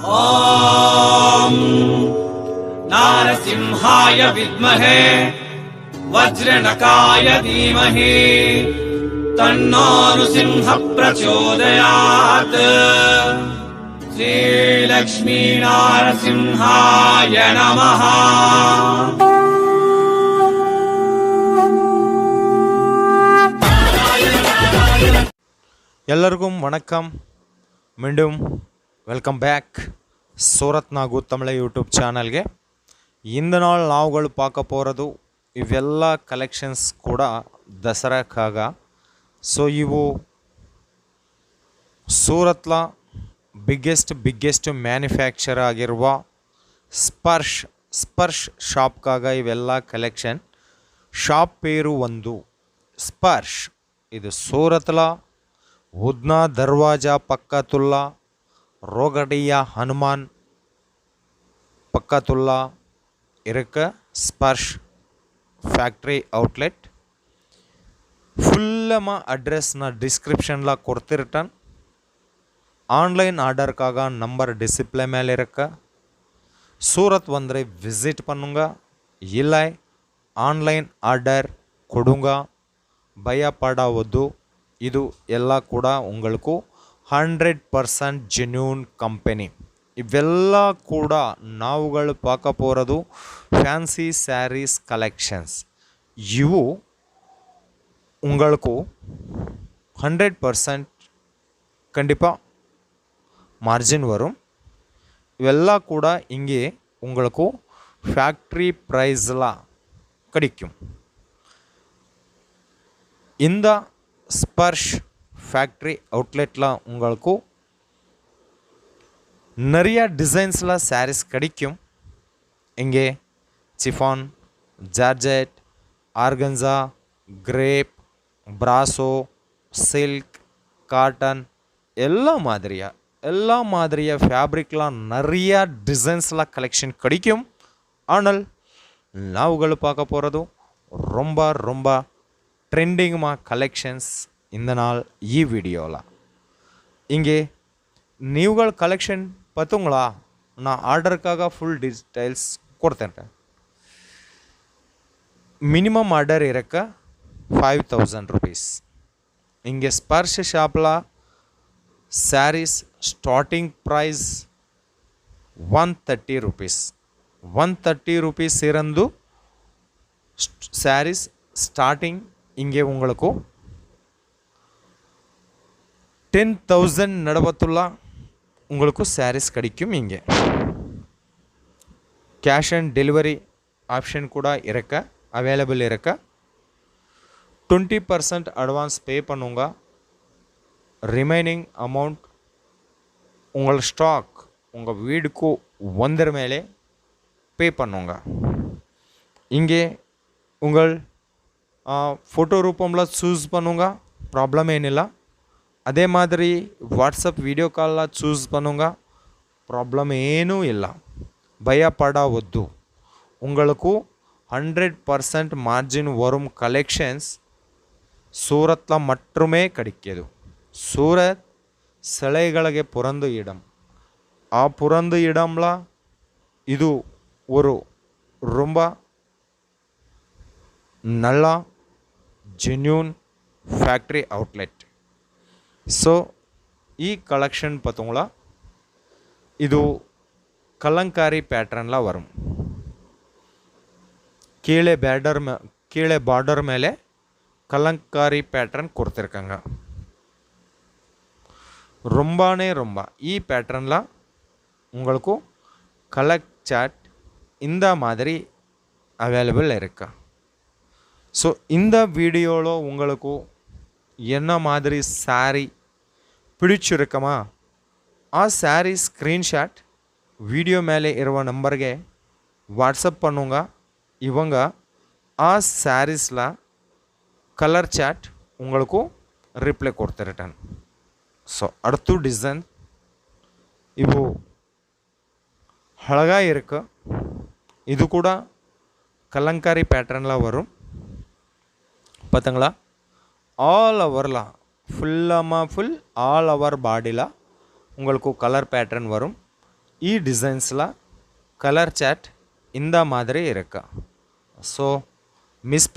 ॐ नारसिंहाय विद्महे वज्रनकाय धीमहि तन्नो नृसिंह प्रचोदयात्। श्रीलक्ष्मी नारसिंहाय नमः। ಎಲ್ಲರಿಗೂ ವಣಕ್ಕಂ மீண்டும் welcome back Surat Nagu Tamil YouTube ಚಾನಲ್ಗೆ இந்த நாள் ನಾವುಗಳು பார்க்க போகிறது ಇವೆಲ್ಲ ಕಲೆಕ್ಷನ್ಸ್ ಕೂಡ ದಸರಾಕ್ಕಾಗ. ಸೊ ಇವು ಸೂರತ್ಲ ಬಿಗ್ಗೆಸ್ಟ್ ಮ್ಯಾನುಫ್ಯಾಕ್ಚರ್ ಆಗಿರುವ ಸ್ಪರ್ಶ್ ಶಾಪ್ಕಾಗ ಇವೆಲ್ಲ ಕಲೆಕ್ಷನ್. ಶಾಪ್ ಪೇರು ಒಂದು ಸ್ಪರ್ಶ್. ಇದು ಸೂರತ್ಲ ಉದ್ನಾ ದರ್ವಾಜಾ ಪಕ್ಕತುಲ್ಲಾ ರೋಗಡಿಯ ಹನುಮಾನ್ பக்கத்துள்ள இருக்க ஸ்பர்ஷ் ಫ್ಯಾಕ್ಟ್ರಿ ಔಟ್ಲೆಟ್. ಫುಲ್ಲಮ್ಮ ಅಡ್ರೆಸ್ನ ಡಿಸ್ಕ್ರಿಪ್ಷನ್ಲ ಕೊಡ್ತಿರ್ತಾನೆ. ಆನ್ಲೈನ್ ಆರ್ಡರ್ಕಾಗ ನಂಬರ್ ಡಿಸ್ಪ್ಲೇ ಮೇಲೆ ಇರಕ್ಕ. ಸೂರತ್ ಬಂದರೆ ವಿಸಿಟ್ பண்ணுங்க, இல்லை ಆನ್ಲೈನ್ ಆರ್ಡರ್ ಕೊಡುಂಗ. ಭಯಪಡವದ್ದು. ಇದು ಎಲ್ಲ ಕೂಡ உங்களுக்கு 100% ಜೆನ್ಯೂನ್ ಕಂಪನಿ. ಇವೆಲ್ಲ ಕೂಡ ನಾವುಗಳು பார்க்க போகிறது ಫ್ಯಾನ್ಸಿ ಸ್ಯಾರೀಸ್ ಕಲೆಕ್ಷನ್ಸ್. ಇವು உங்களுக்கு 100% கண்டிப்பாக மார்ஜின் வரும். இவெல்லா கூட இங்கே உங்களுக்கு ஃபேக்ட்ரி ப்ரைஸில் கிடைக்கும். இந்த ஸ்பர்ஷ் ஃபேக்ட்ரி அவுட்லெட்டில் உங்களுக்கு நிறைய டிசைன்ஸில் சாரீஸ் கிடைக்கும். இங்கே chiffon, georgette, organza, grape, brasso, silk, cotton எல்லா மாதிரியா ஃபேப்ரிக்லாம் நிறைய டிசைன்ஸ்லாம் கலெக்ஷன் கிடைக்கும். ஆனால் நாவுகள் பார்க்க போகிறது ரொம்ப ட்ரெண்டிங்மா கலெக்ஷன்ஸ் இந்த நாள் ಈ ವಿಡಿಯೋவில். இங்கே ನೀವುಗಳ ಕಲೆಕ್ಷನ್ பார்த்தீங்களா? நான் ஆர்டருக்காக ஃபுல் டீட்டெயில்ஸ் கொடுத்தேன். மினிமம் ஆர்டர் இருக்க 5000 rupees. இங்கே ஸ்பர்ஷ் ஷாப்பில் saris starting price 130 rupees. 130 rupees இருந்து ಸ್ಯಾರೀಸ್ ஸ்டார்டிங். இங்கே உங்களுக்கு 10,000 நடபத்துள்ள உங்களுக்கு ಸ್ಯಾರೀಸ್ கிடைக்கும். இங்கே கேஷ் ஆன் டெலிவரி ஆப்ஷன் கூட இருக்க, அவைலபிள் இருக்க. 20% அட்வான்ஸ் பே பண்ணுங்க. ரிமைனிங் அமௌண்ட் உங்கள் ஸ்டாக் உங்கள் வீடுக்கு வந்துற மேலே பே பண்ணுங்க. இங்கே உங்கள் ஃபோட்டோ ரூபமில் சூஸ் பண்ணுங்க, ப்ராப்ளம் ಏನಿಲ್ಲ. ಅದೇ ಮಾದರಿ ವಾಟ್ಸಪ್ ವಿಡಿಯೋ ಕಾಲ್ ಚೂಸ್ பண்ணுங்க, ப்ராப்ளம் ಏನೂ ಇಲ್ಲ. பயப்படவద్దు. உங்களுக்கு 100% மார்ஜின் வரும் கலெக்ஷன்ஸ் சூரத்தில் மட்டுமே கிடைக்கிது. சூரத் சிலைಗಳಿಗೆ பிறந்த இடம். ಆ பிறந்த இடம்ல இது ஒரு ரொம்ப நல்ல ஜென்யூன் ஃபேக்ட்ரி அவுட்லெட். ஸோ ಈ கலெக்ஷன் பார்த்தீங்களா, ಇದು ಕಲಂಕಾರಿ ಪ್ಯಾಟ್ರನ್ಲ ವரும். கீழே பார்டர் மேலே கலங்காரி பேட்டர்ன் கொடுத்துருக்காங்க. ரொம்ப ಈ பேட்டர்னில் உங்களுக்கு கலர் சாட் இந்த மாதிரி அவைலபிள் இருக்கா. ஸோ இந்த வீடியோவில் உங்களுக்கு என்ன மாதிரி சாரீ பிடிச்சிருக்கமா ಆ ಸ್ಯಾರಿ ಸ್ಕ್ರೀನ್ಶಾಟ್ ವಿಡಿಯೋ ಮೇಲೆ ಇರುವ ನಂಬರ್ಗೆ ವಾಟ್ಸಪ್ பண்ணுங்க. இவங்க ಆ ಸ್ಯಾರೀಸ್ಲ ಕಲರ್ ಚಾಟ್ உங்களுக்கு ರಿಪ್ಲೈ ಕೊಡ್ತಿರ್ತಾನೆ. ஸோ அடுத்து டிசைன் ಇವು அழகா இருக்கு. இது கூட கலங்காரி பேட்டர்னில் வரும். பார்த்தீங்களா? ஆல் ஓவரில் ஃபுல் ஆல் ஓவர் பாடியில் உங்களுக்கு கலர் பேட்டர்ன் வரும். டிசைன்ஸில் கலர் சாட் இந்த மாதிரி இருக்கு. ஸோ மிஸ்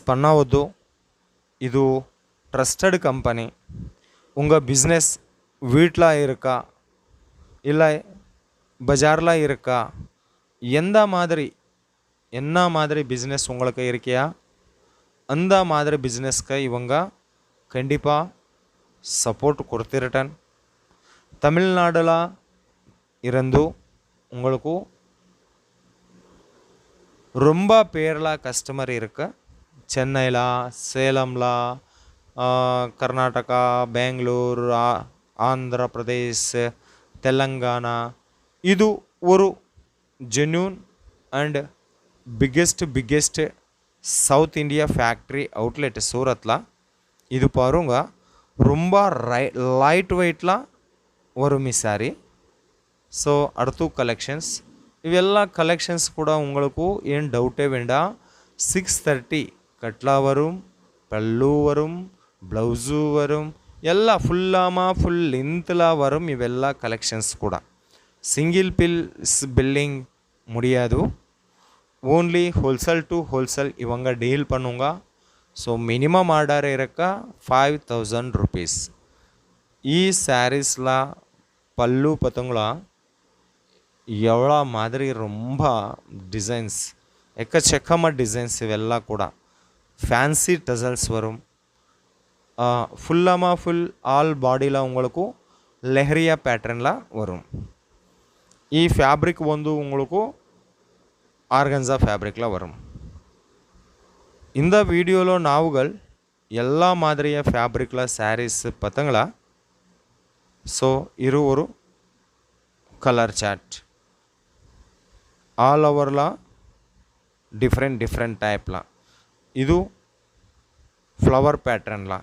பண்ணாவದ್ದು. இது ட்ரஸ்டட் கம்பெனி. உங்கள் பிஸ்னஸ் வீட்டில் இருக்கா இல்லை பஜாரில் இருக்கா, என்ன மாதிரி பிஸ்னஸ் உங்களுக்கு இருக்கியா, அந்த மாதிரி பிஸ்னஸ்க்கு இவங்க கண்டிப்பாக சப்போர்ட் கொடுத்துருட்டன். தமிழ்நாடுல இருந்து உங்களுக்கு ரொம்ப பேரில் கஸ்டமர் இருக்கு. சென்னையில், சேலமில், கர்நாடகா, பெங்களூர், ஆந்திர பிரதேஷ், ತೆಲಂಗಾಣ. ಇದು ஒரு genuine and biggest south India factory outlet சூரத்தில். இது பாருங்க, ரொம்ப லைட் வெயிட்டில் வரும் ಈ ಸ್ಯಾರಿ. ஸோ அடுத்து கலெக்ஷன்ஸ். ಇವೆಲ್ಲ கலெக்ஷன்ஸ் கூட உங்களுக்கு ಏನು ಡೌಟೇ ಬೇಡ. 630 கட்லா வரும், பல்லு வரும், ப்ளவுஸு வரும், ಎಲ್ಲ ಫುಲ್ ಲೆಂತ್ಲ வரும். ಇವೆಲ್ಲ ಕಲೆಕ್ಷನ್ಸ್ ಕೂಡ ಸಿಂಗಲ್ ಪೀಸ್ ಬಿಲ್ಲಿಂಗ್ முடியாது. ஓன்லி ஹோல்சேல் டு ஹோல்சேல் இவங்க டீல் பண்ணுங்க. ஸோ மினிமம் ஆர்டர் இருக்க 5000 ருபீஸ். ಈ ಸ್ಯಾರೀಸ್ಲ ಪಲ್ಲು பார்த்தீங்களா எவ்வளோ மாதிரி ரொம்ப டிசைன்ஸ், எக்கச்சக்கமாக டிசைன்ஸ். ಇವೆಲ್ಲ ಕೂಡ ಫ್ಯಾನ್ಸಿ ಟಸಲ್ಸ್ வரும். ஃபுல் ஆல் பாடியில் உங்களுக்கு லெஹரியா பேட்டர்னில் வரும். ಈ ಫ್ಯಾಬ್ರಿಕ್ ಒಂದು உங்களுக்கு ஆர்கன்ஸா ஃபேப்ரிக்கில் வரும். இந்த வீடியோவில் நாவுகள் எல்லா மாதிரிಯ ஃபேப்ரிக்கில் சாரீஸ் பார்த்தங்களா. ஸோ இது ஒரு கலர் சார்ட். ஆல் ஓவரில் டிஃப்ரெண்ட் டைப்பில். இது ஃப்ளவர் பேட்டர்னில்.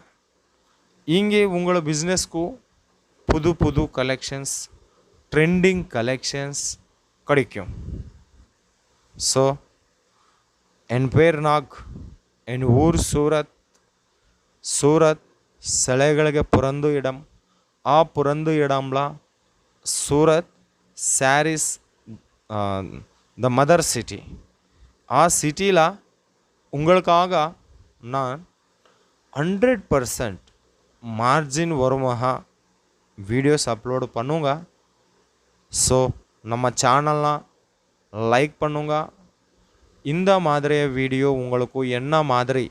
இங்கே உங்களோட பிஸ்னஸ்க்கு புது கலெக்ஷன்ஸ், ட்ரெண்டிங் கலெக்ஷன்ஸ் கிடைக்கும். ஸோ என் பேர் நாக், என் ஊர் சூரத் சிலைಗಳಿಗೆ பிறந்த இடம். பிறந்த இடம்ல Surat saris the mother city. சிட்டியில் உங்களுக்காக நான் 100% மார்ஜின் வருமாக வீடியோஸ் அப்லோடு பண்ணுங்க. ஸோ நம்ம சேனல்லாம் லைக் பண்ணுங்க. இந்த மாதிரிಯ வீடியோ உங்களுக்கு என்ன மாதிரி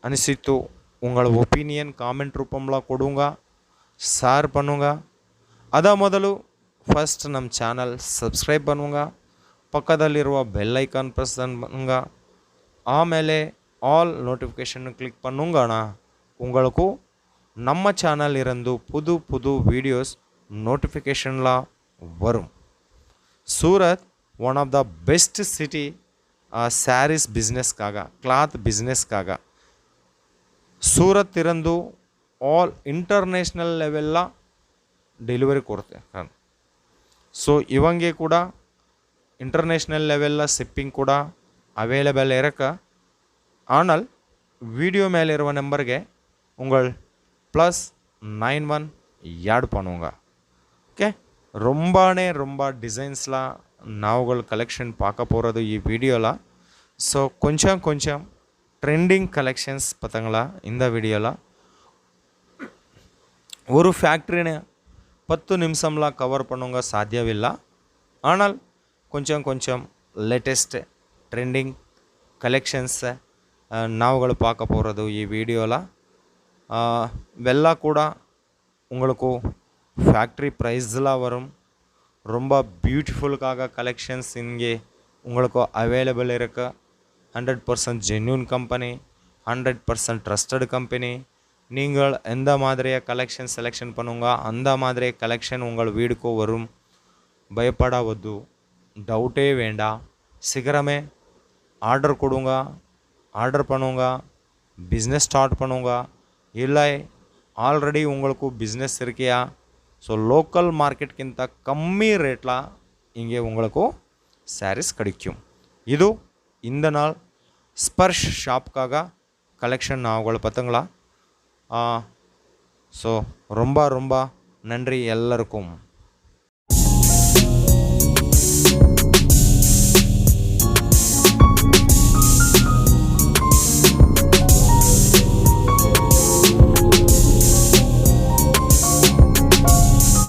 அனிசித்து உங்கள் ஒப்பீனியன் காமெண்ட் ரூபம்ல கொடுங்க, ஷேர் பண்ணுங்க. ಅದ ಮೊದಲು ಫಸ್ಟ್ ನಮ್ಮ ಚಾನಲ್ ಸಬ್ಸ್ಕ್ರೈಬ್ பண்ணுங்க, ಪಕ್ಕದಲ್ಲಿರುವ ಬೆಲ್ ಐಕಾನ್ ಪ್ರೆಸ್ பண்ணுங்க, ಆಮೇಲೆ ஆல் நோட்டிஃபிகேஷன் கிளிக் பண்ணுங்கண்ணா. உங்களுக்கு நம்ம சேனல் இருந்து புது வீடியோஸ் நோட்டிஃபிகேஷன்லாம் வரும். Surat one of the best city saris ಬಿಸ್ನೆಸ್ಗಾಗ, ಕ್ಲಾತ್ ಬಿಸ್ನೆಸ್ಗಾಗ. ಸೂರತ್ ಇರಂದು ಆಲ್ ಇಂಟರ್ನ್ಯಾಷನಲ್ ಲೆವೆಲ್ಲ ಡೆಲಿವರಿ ಕೊಡುತ್ತೆ. ಸೊ ಇವಂಗೆ ಕೂಡ ಇಂಟರ್ನ್ಯಾಷನಲ್ ಲೆವೆಲ್ಲ ಶಿಪ್ಪಿಂಗ್ ಕೂಡ ಅವೈಲೇಬಲ್ ಇರಕ್ಕೆ. ஆனால் வீடியோ மேலே இருவ நம்பருக்கு உங்கள் +91 ஆட் பண்ணுங்க. ஓகே, ரொம்ப டிசைன்ஸ்லாம் நாவுகள் கலெக்ஷன் பார்க்க போகிறது ಈ வீடியோவில். ஸோ கொஞ்சம் ட்ரெண்டிங் கலெக்ஷன்ஸ் பார்த்தங்களா. இந்த வீடியோவில் ஒரு ஃபேக்ட்ரினை 10 நிமிஷம்லாம் கவர் பண்ணுங்க சாத்தியவில்லை. ஆனால் கொஞ்சம் லேட்டஸ்ட் ட்ரெண்டிங் கலெக்ஷன்ஸை நாவுಗಳು பார்க்க போகிறது ಈ வீடியோவில். வெல்ல கூட உங்களுக்கு ஃபேக்ட்ரி ப்ரைஸில் வரும். ரொம்ப பியூட்டிஃபுல்காக கலெக்ஷன்ஸ் இங்கே உங்களுக்கு அவைலபிள் இருக்கு. 100% ஜென்யூன் கம்பெனி, 100% ட்ரஸ்டட் கம்பெனி. நீங்கள் எந்த மாதிரிய கலெக்ஷன் செலெக்ஷன் பண்ணுங்க, அந்த மாதிரிய கலெக்ஷன் உங்கள் வீடுக்கு வரும். பயப்படாவದ್ದು, டவுட்டே வேண்டாம். சீக்கிரமே ஆர்டர் கொடுங்க, ஆர்டர் பண்ணுங்க, பிஸ்னஸ் ஸ்டார்ட் பண்ணுங்க. இல்லை ஆல்ரெடி உங்களுக்கு பிஸ்னஸ் இருக்கியா, ஸோ லோக்கல் மார்க்கெட்கிಂತ கம்மி ரேட்டில் இங்கே உங்களுக்கு சாரீஸ் கிடைக்கும். இது இந்த நாள் ஸ்பர்ஷ் ஷாப்காக கலெக்ஷன் நாவுಗಳು பார்த்தங்களா. ஸோ ரொம்ப நன்றி எல்லாருக்கும்.